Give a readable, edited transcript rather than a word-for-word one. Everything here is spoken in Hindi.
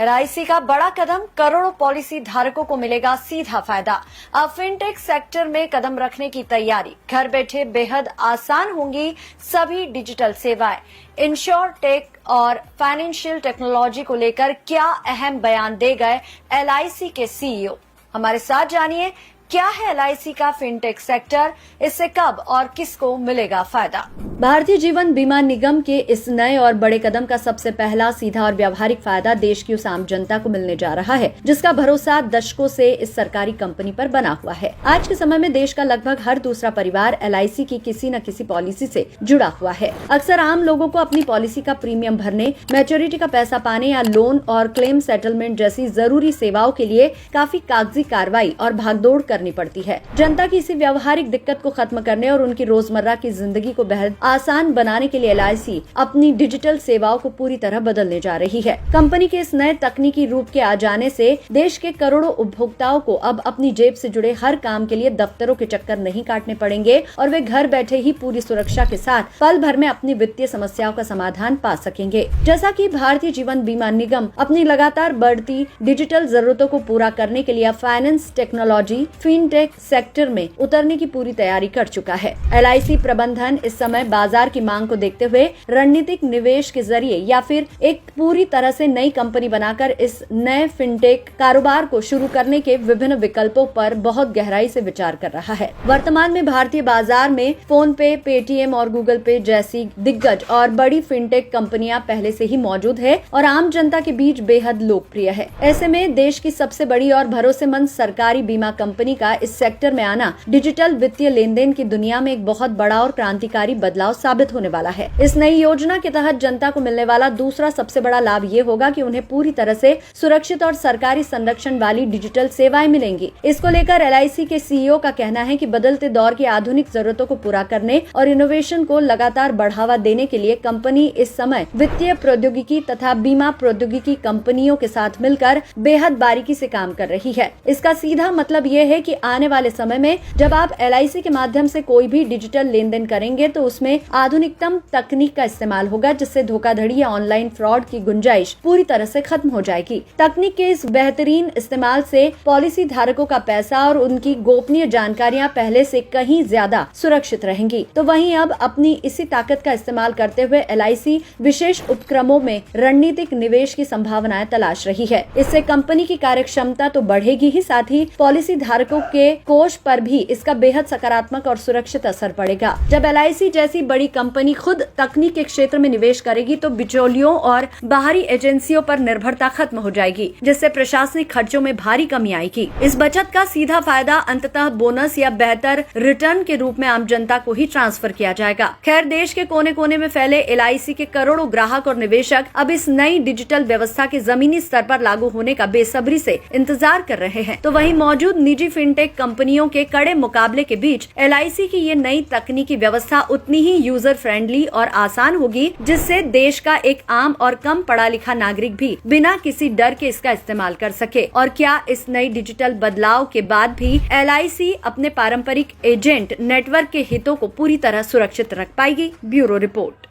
एलआईसी का बड़ा कदम, करोड़ों पॉलिसी धारकों को मिलेगा सीधा फायदा। अब फिनटेक सेक्टर में कदम रखने की तैयारी, घर बैठे बेहद आसान होंगी सभी डिजिटल सेवाएं। इंश्योरटेक और फाइनेंशियल टेक्नोलॉजी को लेकर क्या अहम बयान दे गए एलआईसी के सीईओ, हमारे साथ जानिए क्या है एलआईसी का फिनटेक सेक्टर, इससे कब और किसको मिलेगा फायदा। भारतीय जीवन बीमा निगम के इस नए और बड़े कदम का सबसे पहला सीधा और व्यावहारिक फायदा देश की उस आम जनता को मिलने जा रहा है जिसका भरोसा दशकों से इस सरकारी कंपनी पर बना हुआ है। आज के समय में देश का लगभग हर दूसरा परिवार एलआईसी की किसी न किसी पॉलिसी से जुड़ा हुआ है। अक्सर आम लोगों को अपनी पॉलिसी का प्रीमियम भरने, मैच्योरिटी का पैसा पाने या लोन और क्लेम सेटलमेंट जैसी जरूरी सेवाओं के लिए काफी कागजी कार्रवाई और भागदौड़ करनी पड़ती है। जनता की इसी व्यावहारिक दिक्कत को खत्म करने और उनकी रोजमर्रा की जिंदगी को बेहद आसान बनाने के लिए एलआईसी अपनी डिजिटल सेवाओं को पूरी तरह बदलने जा रही है। कंपनी के इस नए तकनीकी रूप के आ जाने से देश के करोड़ों उपभोक्ताओं को अब अपनी जेब से जुड़े हर काम के लिए दफ्तरों के चक्कर नहीं काटने पड़ेंगे और वे घर बैठे ही पूरी सुरक्षा के साथ पल भर में अपनी वित्तीय समस्याओं का समाधान पा सकेंगे। जैसा कि भारतीय जीवन बीमा निगम अपनी लगातार बढ़ती डिजिटल जरूरतों को पूरा करने के लिए फाइनेंस टेक्नोलॉजी फिनटेक सेक्टर में उतरने की पूरी तैयारी कर चुका है। एलआईसी प्रबंधन इस समय बाजार की मांग को देखते हुए रणनीतिक निवेश के जरिए या फिर एक पूरी तरह से नई कंपनी बनाकर इस नए फिनटेक कारोबार को शुरू करने के विभिन्न विकल्पों पर बहुत गहराई से विचार कर रहा है। वर्तमान में भारतीय बाजार में फोन पे, पेटीएम और गूगल पे जैसी दिग्गज और बड़ी फिनटेक कंपनियां पहले से ही मौजूद है और आम जनता के बीच बेहद लोकप्रिय है। ऐसे में देश की सबसे बड़ी और भरोसेमंद सरकारी बीमा कंपनी का इस सेक्टर में आना डिजिटल वित्तीय लेन देन की दुनिया में एक बहुत बड़ा और क्रांतिकारी बदलाव साबित होने वाला है। इस नई योजना के तहत जनता को मिलने वाला दूसरा सबसे बड़ा लाभ ये होगा कि उन्हें पूरी तरह से सुरक्षित और सरकारी संरक्षण वाली डिजिटल सेवाएं मिलेंगी। इसको लेकर एलआईसी के सीईओ का कहना है कि बदलते दौर की आधुनिक जरूरतों को पूरा करने और इनोवेशन को लगातार बढ़ावा देने के लिए कंपनी इस समय वित्तीय प्रौद्योगिकी तथा बीमा प्रौद्योगिकी कंपनियों के साथ मिलकर बेहद बारीकी से काम कर रही है। इसका सीधा मतलब ये है कि आने वाले समय में जब आप एलआईसी के माध्यम से कोई भी डिजिटल लेन देन करेंगे तो उसमें आधुनिकतम तकनीक का इस्तेमाल होगा जिससे धोखाधड़ी या ऑनलाइन फ्रॉड की गुंजाइश पूरी तरह से खत्म हो जाएगी। तकनीक के इस बेहतरीन इस्तेमाल से पॉलिसी धारकों का पैसा और उनकी गोपनीय जानकारियां पहले से कहीं ज्यादा सुरक्षित रहेंगी। तो वहीं अब अपनी इसी ताकत का इस्तेमाल करते हुए एलआईसी विशेष उपक्रमों में रणनीतिक निवेश की संभावनाएं तलाश रही है। इससे कंपनी की कार्यक्षमता तो बढ़ेगी ही, साथ ही पॉलिसी धारकों के कोष पर भी इसका बेहद सकारात्मक और सुरक्षित असर पड़ेगा। जब एलआईसी जैसी बड़ी कंपनी खुद तकनीक के क्षेत्र में निवेश करेगी तो बिचौलियों और बाहरी एजेंसियों पर निर्भरता खत्म हो जाएगी, जिससे प्रशासनिक खर्चों में भारी कमी आएगी। इस बचत का सीधा फायदा अंततः बोनस या बेहतर रिटर्न के रूप में आम जनता को ही ट्रांसफर किया जाएगा। खैर, देश के कोने कोने में फैले एलआईसी के करोड़ों ग्राहक और निवेशक अब इस नई डिजिटल व्यवस्था के जमीनी स्तर पर लागू होने का बेसब्री से इंतजार कर रहे हैं। तो वहीं मौजूद निजी फिनटेक कंपनियों के कड़े मुकाबले के बीच एलआईसी की ये नई तकनीकी व्यवस्था उतनी ही यूजर फ्रेंडली और आसान होगी, जिससे देश का एक आम और कम पढ़ा लिखा नागरिक भी बिना किसी डर के इसका इस्तेमाल कर सके। और क्या इस नई डिजिटल बदलाव के बाद भी एलआईसी अपने पारंपरिक एजेंट नेटवर्क के हितों को पूरी तरह सुरक्षित रख पाएगी? Bureau report.